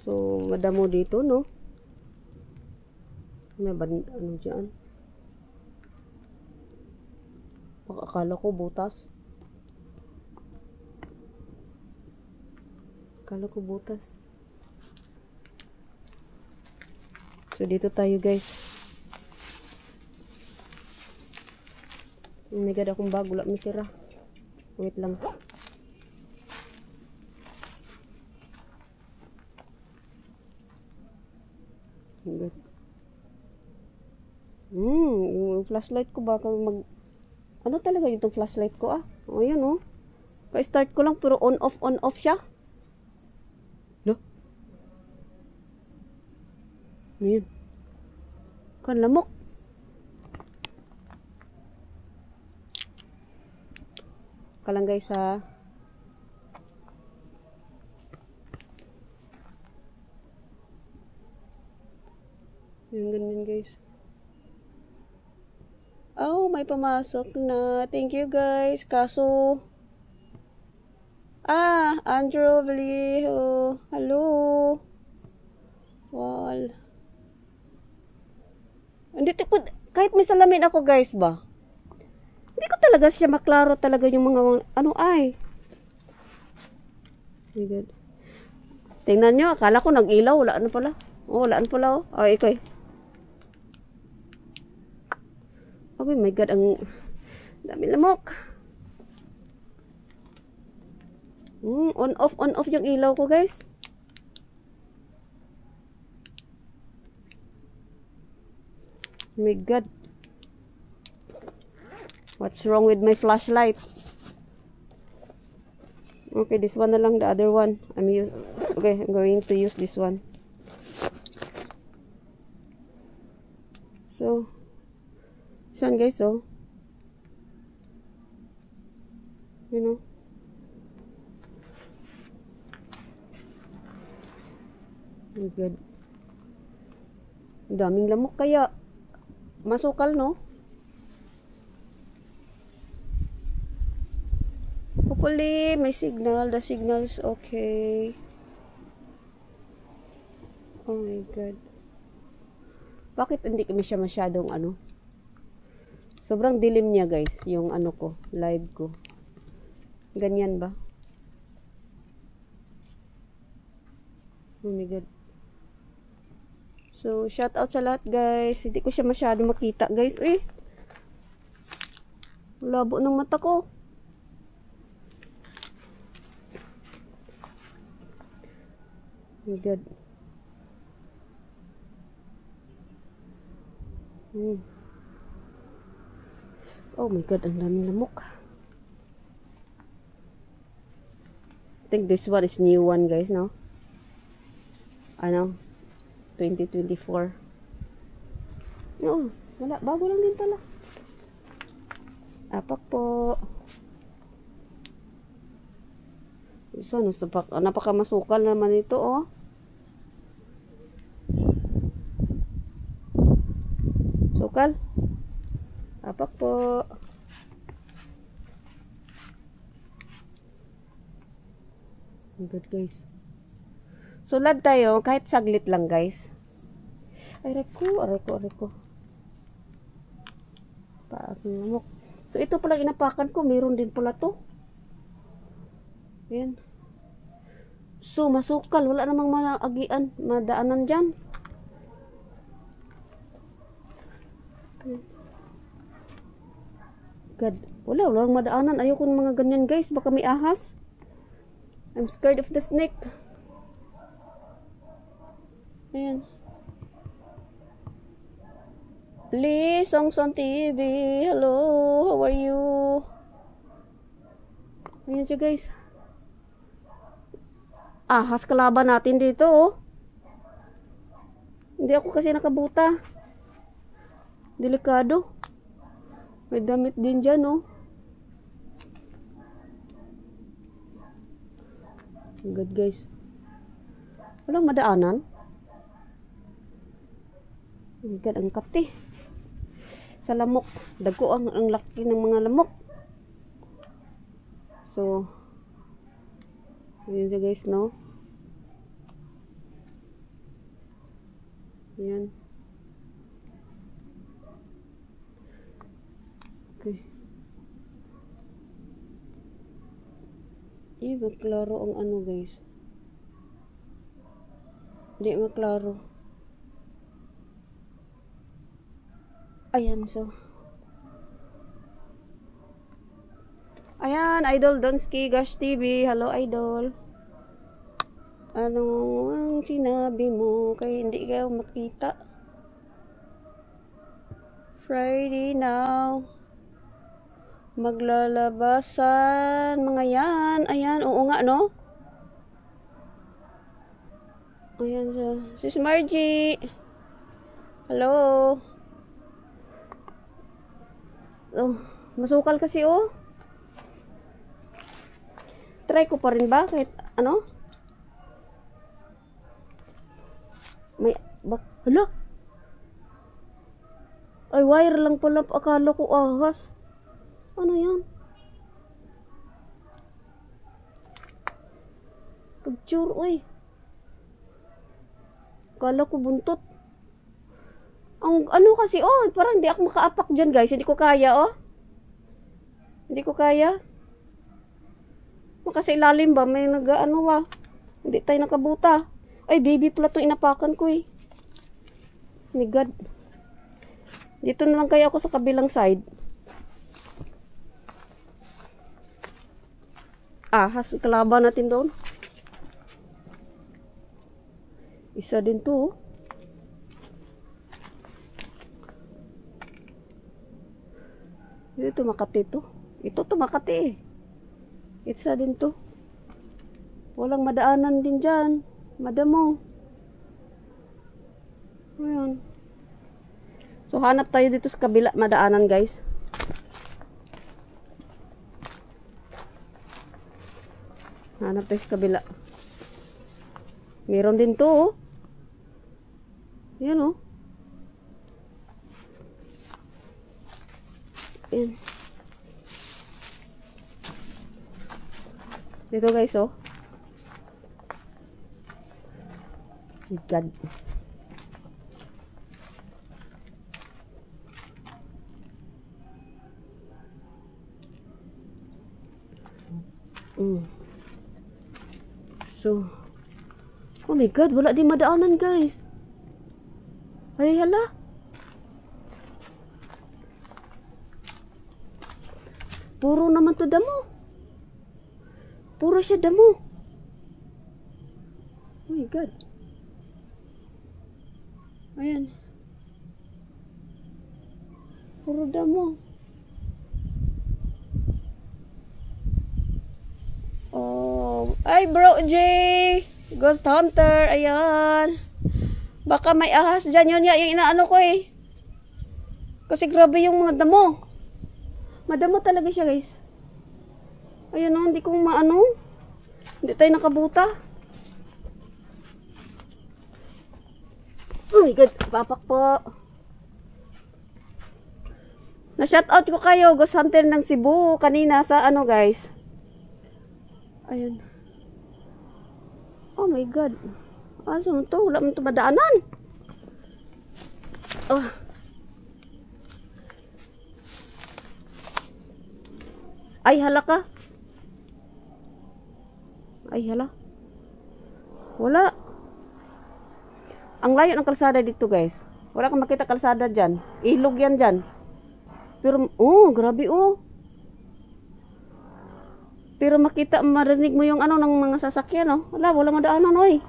So, madamo dito, no? May ba, ano dyan? Baka akala ko butas. Akala ko butas. So, dito tayo, guys. May gada akong bag. Wala may sira. Wait lang. Good. Yung flashlight ko baka mag... Ano talaga yung flashlight ko ah? O yan oh. Pa-start ko lang pero on off siya. No? Ano yun? Kan lamok. Kalang guys ha. Yung ganyan guys. Oh, may pumasok na. Thank you guys. Kaso Andrew Vallejo. Hello. Wall. Hindi ko, kahit may salamin ako guys ba? Hindi ko talaga siya maklaro talaga yung mga ano ay. My God. Tingnan nyo, akala ko nag-ilaw. Wala na pala. Oh, wala na pala oh. Ay, ikay. Oh my God, ang dami lamok. On off yung ilaw ko guys. Oh my God. What's wrong with my flashlight? Okay, this one na lang, the other one. I'm going to use this one. So, saan guys, oh? You know? Oh God. Daming lamok kaya. Masukal, no? Hopefully, may signal. The signal is okay. Oh my God. Bakit hindi kami siya masyadong ano? Sobrang dilim niya guys. Yung ano ko. Live ko. Ganyan ba? Oh my God. So, shout out sa lahat guys. Hindi ko siya masyadong makita guys. Labo ng mata ko. Oh my God. Oh my God, ang daming lamok. I think this one is new one guys, no? Ano? 2024. No, wala. Bago lang din pala. Apak po. So, napakamasukal naman ito, oh. Sukal. Apak po. Good guys. Sulad tayo kahit saglit lang guys. Aray ko. Paaking lamok. So ito pala inapakan ko. Meron din pala to. Ayan. So masukal. Wala namang maagian. Madaanan dyan. God. Walang madaanan. Ayoko ng mga ganyan guys. Baka may ahas. I'm scared of the snake. Ayan. Lee Songson TV. Hello. How are you? Ayan siya guys. Ahas kalaban natin dito oh. Hindi ako kasi nakabuta. Delikado. May damit din dyan oh. Good guys. Walang madaanan. Oh God, ang kapti. Sa lamok. Dago ang laki ng mga lamok. So, yun siya guys, no? Ayan. Okay. Hindi maklaro ang ano guys. Hindi maklaro. Ayan so. Ayan, Idol Donsky Gash TV. Hello, Idol. Ano ang sinabi mo kay hindi kayo makita? Friday now. Maglalabasan. Mga yan. Ayan, oo nga, no? Ayan siya. Sis Margie. Hello. Oh, masukal kasi, oh. Try ko pa rin ba? Kahit ano? May, hala? Ay, wire lang pala. Akala ko ahas. Ano yan? Picture, oy. Akala ko buntot. Ang ano kasi, oh, parang hindi ako makaapak dyan, guys. Hindi ko kaya, oh. Hindi ko kaya. Kasi ilalim ba? May nag-ano ba? Hindi tayo nakabuta. Ay, baby pala itong inapakan ko eh. My God. Dito na lang kaya ako sa kabilang side. Ahas, kalaban natin doon. Isa din to. Ito Makati to. Ito to Makati eh. Isa din to. Walang madaanan din dyan. Madamo. Ayan. So, hanap tayo dito sa kabila madaanan, guys. Hanap tayo sa kabila. Meron din to, oh. Ayan, oh. Ayan. Dito, guys, oh. God. So, oh my God, wala din madaanan, guys. Ay, hala. Puro naman to damo. Puro siya damo. Oh my God. Ayan. Puro damo. Oh. Ay, bro J. Ghost Hunter. Ayan. Baka may ahas dyan. Yun yung inaano ko eh. Kasi grabe yung mga damo. Madamo talaga siya, guys. Ayan o. Hindi ko maano. Hindi tayo nakabuta. Oh my God, papak po. Na-shoutout ko kayo, Ghost Hunter ng Cebu kanina sa ano, guys. Ayun. Oh my God. Aso to, wala mo ito madaanan. Oh. Ay, hala ka. Ay, hala. Wala. Ang layo ng kalsada dito, guys. Wala kang makita kalsada dyan. Ilog yan dyan. Pero, oh, grabe, oh. Pero makita, marinig mo yung ano ng mga sasakyan, oh. Wala, wala madaanan, oy.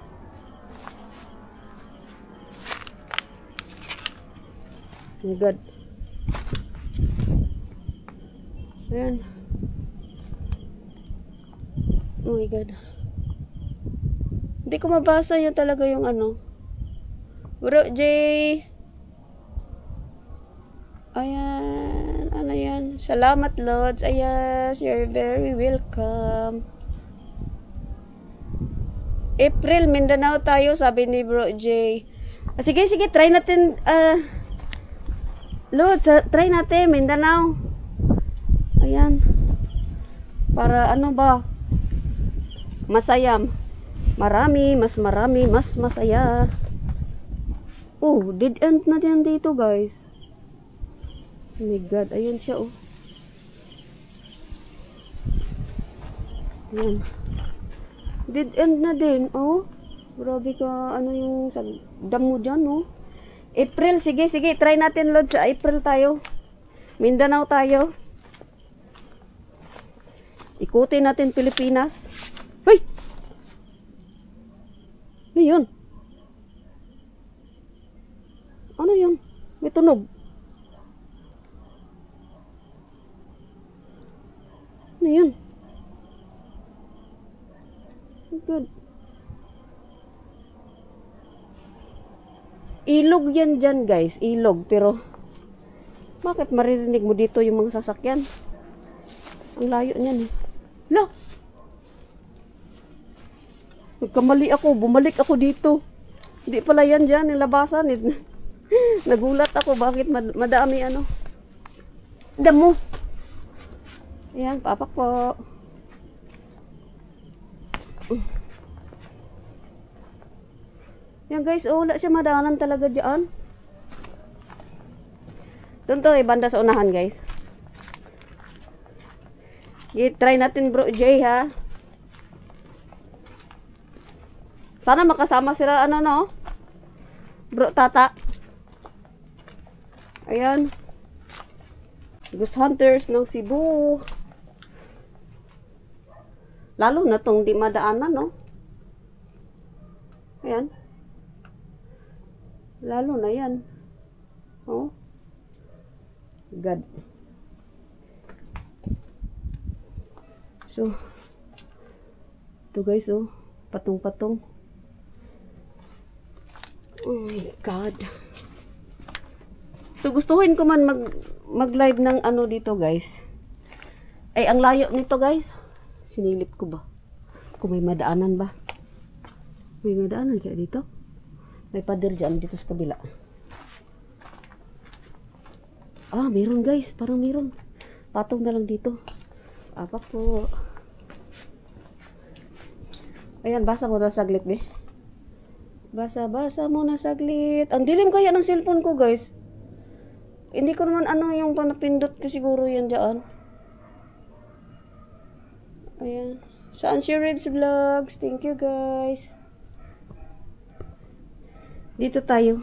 Oh my God. Ayan. Oh my God. Hindi ko mabasa yun talaga yung ano. Bro J. Ayan. Ano yan? Salamat, Lods. Ayan. You're very welcome. April, Mindanao tayo, sabi ni Bro J. Sige, sige. Try natin. Lods, try natin. Mindanao. Ayan. Para ano ba? Masaya. Marami, mas masaya. Oh, dead end na yan dito, guys. Oh my God, ayun siya, oh. Ayan. Dead end na din, oh. Grabe ka, ano yung damo dyan, oh. April, sige, try natin, Lord, sa April tayo. Mindanao tayo. Ikutin natin Pilipinas. Hoy! Ano yun? Ano yun? May tunog. Ano yun? Oh God. Ilog yan dyan, guys. Ilog. Pero, bakit maririnig mo dito yung mga sasakyan? Ang layo niyan, eh. Lah! Nagkamali ako. Bumalik ako dito. Hindi pala yan dyan. Yung labasan, eh. Nagulat ako. Bakit madami, ano? Damo. Ayan, papak po. Yan guys, oh, wala siya madahanan talaga dyan. Doon to, banda sa unahan guys. I-try natin bro Jay ha. Sana makasama sila, ano no? Bro Tata. Ayan. Ghost Hunters ng Cebu. Lalo na tong di madaanan, no? Ayan. Lalo na yan. Oh. God. So, ito guys, oh. Patong-patong. Oh my God. So, gustuhin ko man mag-live ng ano dito, guys. Ay, ang layo nito, guys. Sinilip ko ba? Kung may madaanan ba? May madaanan kaya dito? May pader dyan dito sa kabila. Ah, meron guys. Parang meron. Patong na lang dito. Apa po. Ayan, basa mo na saglit, be. Basa mo na saglit. Ang dilim kaya ng cellphone ko, guys. Hindi ko naman ano yung panapindot ko siguro yan dyan. Ayan. Saan si Ribs Vlogs? Thank you, guys. Dito tayo.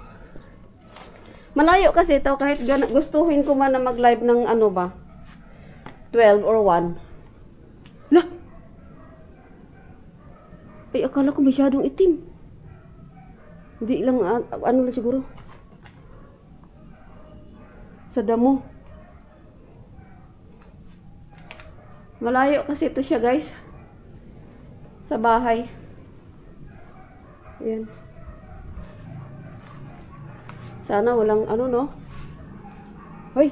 Malayo kasi ito kahit gustuhin ko man na mag-live ng ano ba 12 or 1. Lah! Ay, akala ko masyadong itim. Hindi lang, ano lang siguro. Sa damo. Malayo kasi ito siya guys. Sa bahay. Ayan. Sana walang ano no. Hoy.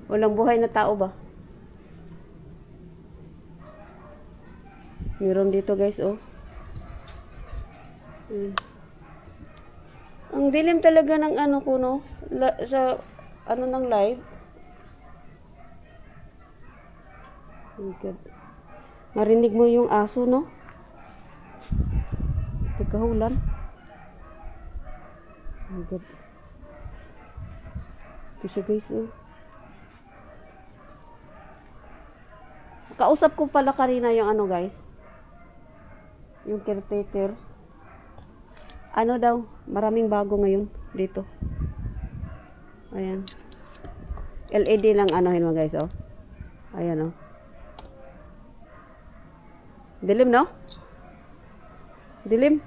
Walang buhay na tao ba? Meron dito guys oh. Ang dilim talaga ng ano ko no. Sa ano ng live. Oh God. Marinig mo yung aso no. Pagkahulan. Oh God. Ito siya guys oh. Kausap ko pala kanina yung ano guys. Yung caretaker. Ano daw, maraming bago ngayon dito. Ayan. LED lang anohin mo guys oh. Ayan oh. Dilim no? Dilim.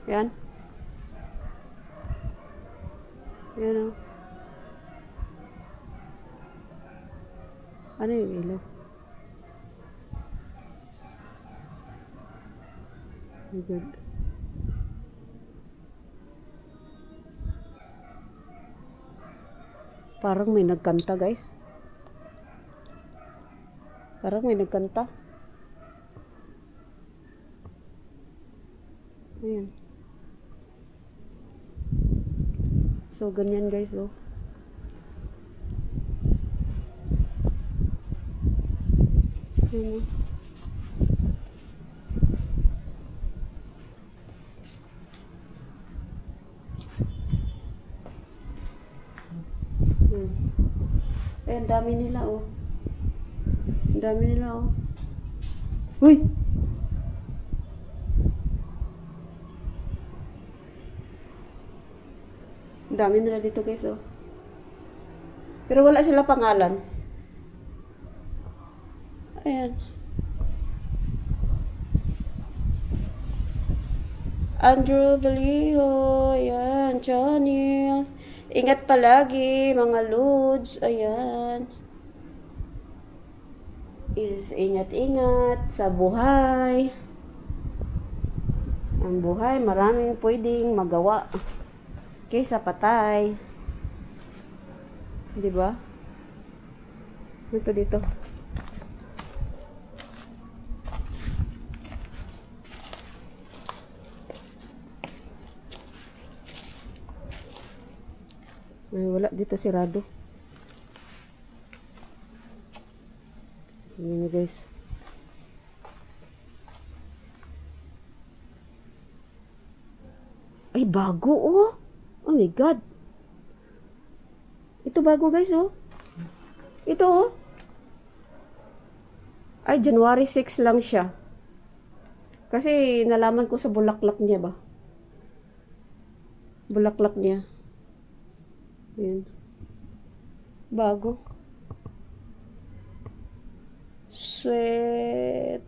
Ayan. Ayan oh. Ano yung ilaw? Good. Parang may nagkanta guys. Parang may nagkanta. Ayan. So ganyan guys oh. Ayan oh. Ay, ang dami nila, oh. Ang dami nila, oh. Uy! Ang dami nila dito, guys, oh. Pero wala sila pangalan. Ayan. Andrew Vallejo. Ayan. Johnny. Ingat palagi, mga lods. Ayan. Ingat-ingat sa buhay. Ang buhay, maraming pwedeng magawa kaysa patay. Diba? Ito dito. Ay, wala dito sirado. Tingnan nyo, guys. Ay, bago, oh. Oh my God. Ito bago, guys, oh. Ito, oh. Ay, January 6 lang siya. Kasi nalaman ko sa bulaklak niya ba. Bulaklak niya. Ayan. Bago. Sweet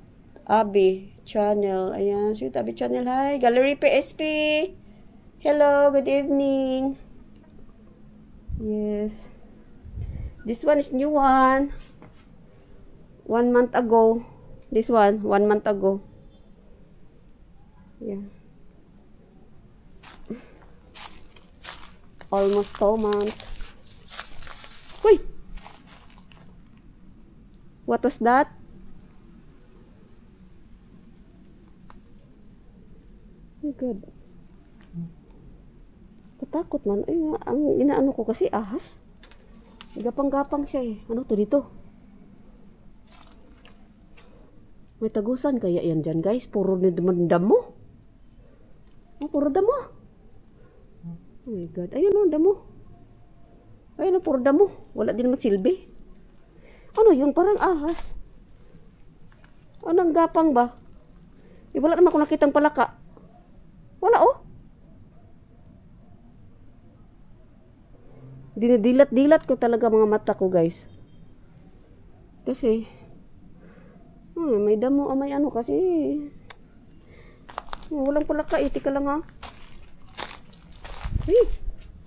Abby channel. Ayan, Sweet Abby channel. Hi, Gallery PSP. Hello, good evening. Yes. This one is new one. 1 month ago. This one, 1 month ago. Yeah. Almost 2 months. Uy! What was that? Oh my God. Katakot man. Ay, ang inaano ko kasi ahas. Gapang-gapang siya eh. Ano to dito? May tagusan kaya yan dyan, guys. Puro damo. Oh, puro damo. Oh my God. Ayun o, damo. Ayun o, puro damo. Wala din naman silbi. Ano yun? Parang ahas. Anong gapang ba? Eh, wala naman ako nakitang palaka. Wala oh. Dinidilat-dilat ko talaga mga mata ko, guys. Kasi, may damo, may ano kasi. Walang palaka eh. Tika lang ha.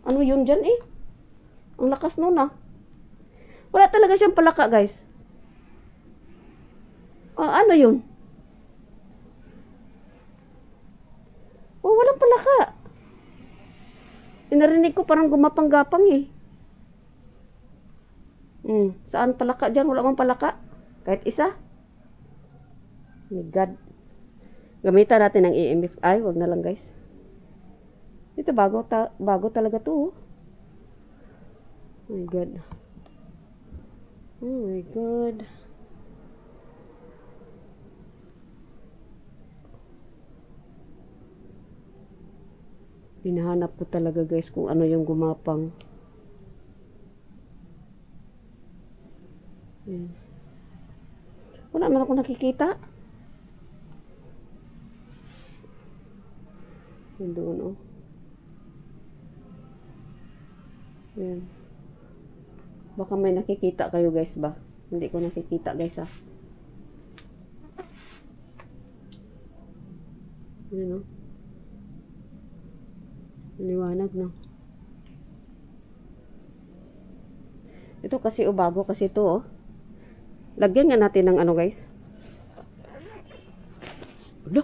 Ano yun dyan eh? Ang lakas nun ah. Wala talaga siyang palaka, guys. Ano yun? Walang palaka. Inarinig ko parang gumapang-gapang eh. Saan palaka dyan? Wala mang palaka. Kahit isa. Oh my God. Gamitan natin ng EMF. Ay, wag na lang, guys. Ito bago talaga to. Oh my God. Oh my God. Hinahanap ko talaga, guys, kung ano yung gumapang. Wala naman ako nakikita. Yan doon, oh. Yan. Baka may nakikita kayo, guys, ba? Hindi ko nakikita, guys, ha. Yan, oh. Liwanag, no? Ito kasi, bago kasi ito, oh. Lagyan nga natin ng ano, guys. Ano?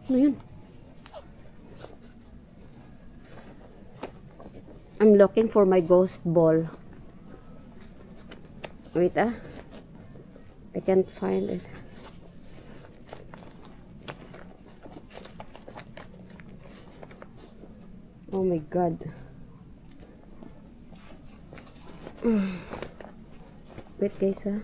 Ano yun? I'm looking for my ghost ball. Wait, I can't find it. Oh my God. Wait, guys, ha.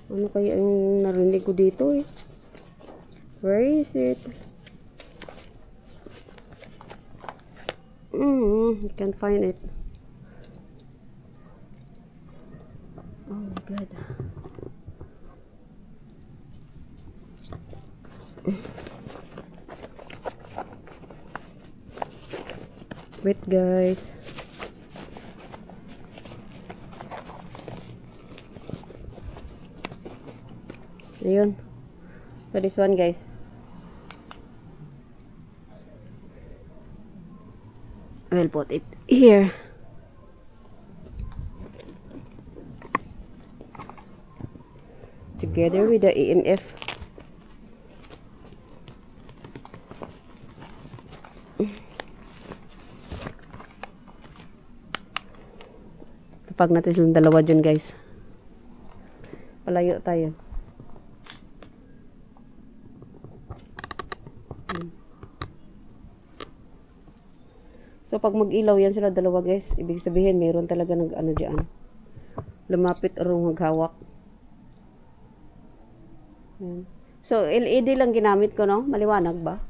Ano kaya yung narinig ko dito eh? Where is it? You can't find it. Oh my god. Wait guys. Ayun. So this one guys. I'll put it here. Together with the EMF. Kapag natin silang dalawa dyan guys. Palayo tayo. So, pag mag-ilaw yan sila dalawa guys, ibig sabihin, mayroon talaga nag-ano dyan. Lumapit o maghawak. So, LED lang ginamit ko, no? Maliwanag ba?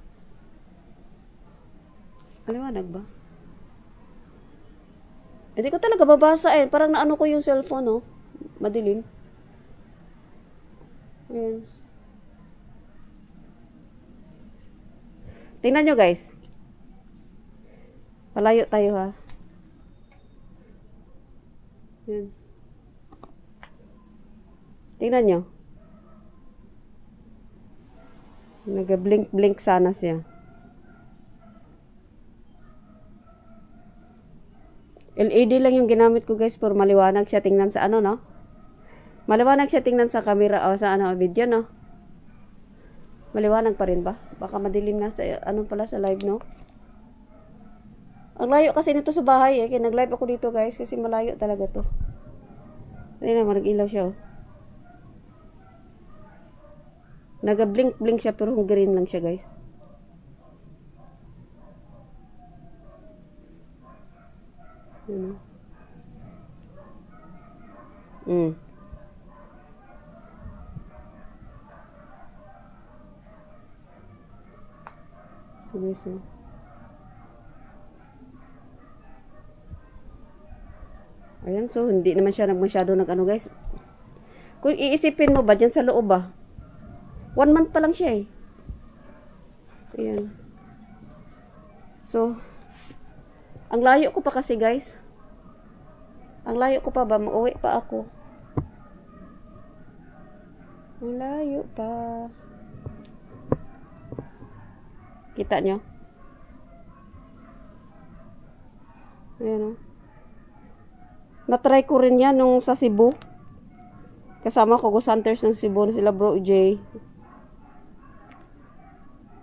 Maliwanag ba? Hindi ko talaga babasa eh. Parang naano ko yung cellphone, no? Madilim. Ayan. Tingnan nyo guys. Palayo tayo ha. Ayan. Tingnan nyo. Nag-blink-blink sana siya. LED lang yung ginamit ko guys, for maliwanag siya tingnan sa ano, no? Maliwanag siya tingnan sa camera o sa ano, video, no? Maliwanag pa rin ba? Baka madilim na sa ano pala sa live, no? Ang layo kasi nito sa bahay eh. Kaya nag-live ako dito guys kasi malayo talaga to. Ayun naman, nag-ilaw siya oh. Nag-blink-blink siya pero green lang siya guys. Ano? So. Ayan, so hindi naman siya masyado nag-ano guys. Kung iisipin mo ba dyan sa loob ba? 1 month pa lang siya eh. Ayan. So, ang layo ko pa kasi guys. Ang layo ko pa ba? Mauwi pa ako. Ang layo pa. Kita nyo? Ayan o. Na-try ko rin yan nung sa Cebu. Kasama ko Ghost Hunters ng Cebu na sila Bro J.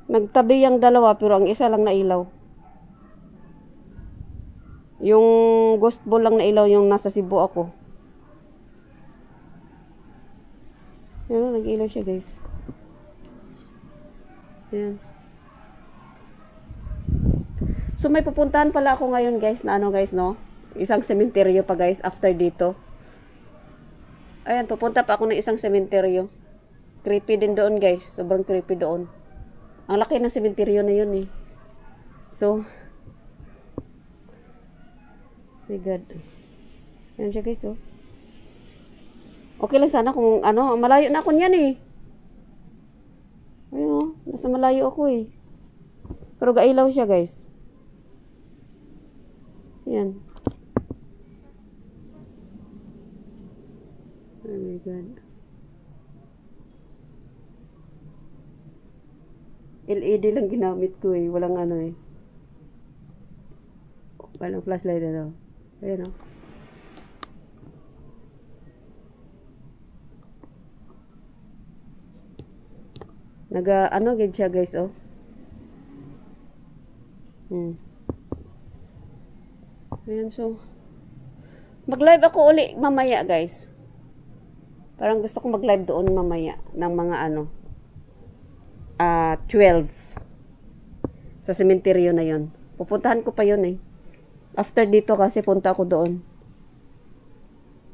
Nagtabi yung dalawa pero ang isa lang nailaw. Yung ghost ball lang nailaw yung nasa Cebu ako. Yan, nag-ilaw siya guys. Yan. So may pupuntahan pala ako ngayon guys na ano guys no. Isang sementeryo pa guys after dito. Ayan, pupunta pa ako ng isang sementeryo. Creepy din doon guys. Sobrang creepy doon. Ang laki ng sementeryo na yun eh. So, my God. Ayan siya guys oh. Okay lang sana kung ano, malayo na ako niyan eh. Ayun oh, nasa malayo ako eh. Pero gailaw siya guys. Ayan. Oh my God. LED lang ginamit ko eh. Walang ano eh. Walang flashlight na. Ayan o. Ano gid siya guys oh. Ayan so. Mag-live ako uli mamaya guys. Parang gusto ko mag-live doon mamaya ng mga ano 12 sa sementeryo na yon. Pupuntahan ko pa yon eh. After dito kasi punta ako doon.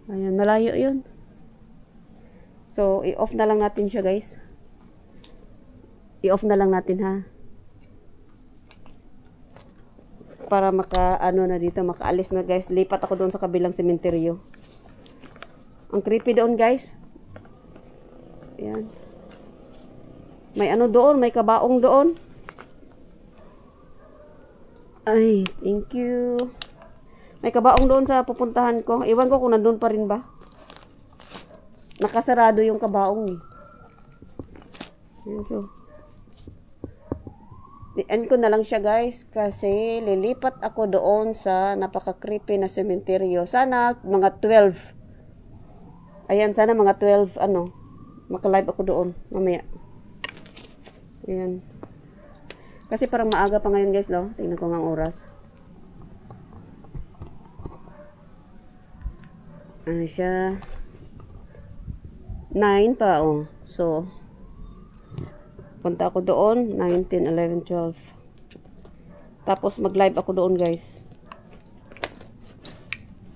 Ayan, malayo yun. So, i-off na lang natin siya guys. I-off na lang natin ha. para ano na dito, makaalis na guys. Lipat ako doon sa kabilang sementeryo. Ang creepy doon guys. Ayan. May ano doon, may kabaong doon. Ay, thank you. May kabaong doon sa pupuntahan ko. Iwan ko kung nandun pa rin ba. Nakasarado yung kabaong eh. Ayan, so end ko na lang siya guys kasi lilipat ako doon sa napaka-creepy na sementeryo. Sana mga 12. Ayan, sana mga 12 maka-live ako doon mamaya. Ayan. Kasi parang maaga pa ngayon guys, no? Tingnan ko nga ang oras. Ano siya? 9 pa, oh. So, punta ako doon, 9, 10, 11, 12. Tapos mag-live ako doon guys.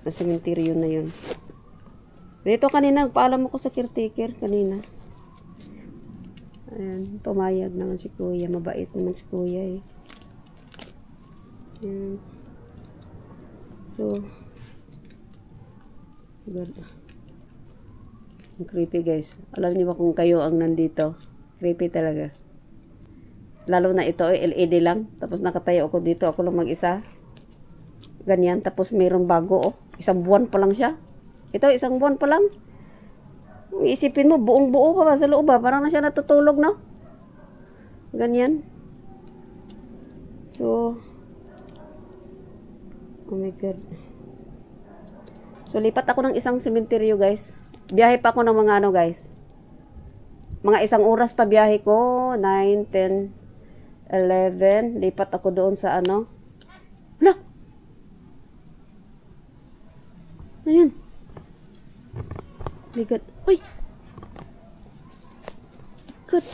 Sa cemetery na yun. Dito kanina, nagpaalam ako sa caretaker kanina. Ayan, pumayag naman si kuya. Mabait naman si kuya eh. Ayan. So, good. Ang creepy guys. Alam niyo ba kung kayo ang nandito? Creepy talaga. Lalo na ito, LED lang. Tapos nakatayo ako dito. Ako lang mag-isa. Ganyan. Tapos mayroong bago. Oh. Isang buwan pa lang siya. Ito, isang buwan pa lang. Iisipin mo, buong buo pa ba sa loob ba? Parang na siya natutulog, no? Ganyan. So, oh my God. So, lipat ako ng isang sementeryo, guys. Biyahe pa ako ng mga guys. Mga isang oras pa biyahe ko. 9, 10, 11. Lipat ako doon sa Hala! Ayan. My God. Uy! Good.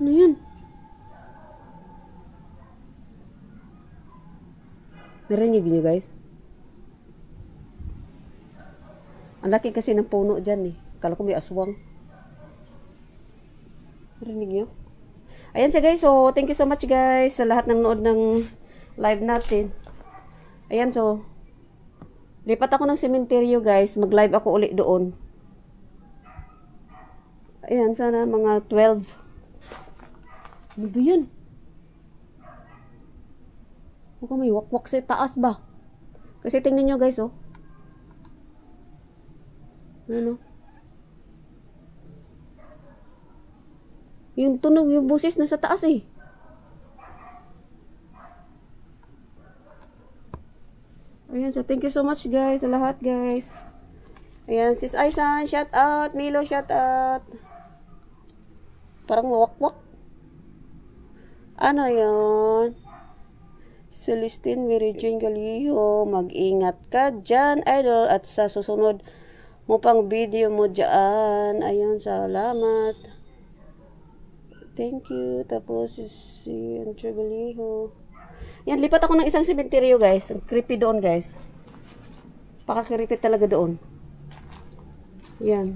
Ano yun? Narinig niyo guys? Ang laki kasi ng puno dyan eh. Kala ko may aswang. Narinig niyo? Ayan siya guys. So, thank you so much guys sa lahat ng nood ng live natin. Ayan, so lipat ako ng sementeryo guys. Mag-live ako ulit doon. Ayan, sana mga 12. Ano ba yan? Mukhang may wakwak sa taas ba? Kasi tingnan nyo guys, oh. Ano? Yung tunog, yung busis nasa taas eh. Ayan, so thank you so much guys, sa lahat guys. Ayan, sis Aisan, shout out. Milo, shout out. Parang wakwak. Ano yun? Celestine Mary Jane Galiho, mag-ingat ka dyan, idol. At sa susunod mo pang video mo dyan. Ayan, salamat. Thank you. Tapos si Andre Galiho. Yan, lipat ako ng isang sementeryo guys. Creepy doon guys. Paka-creepy talaga doon. Yan.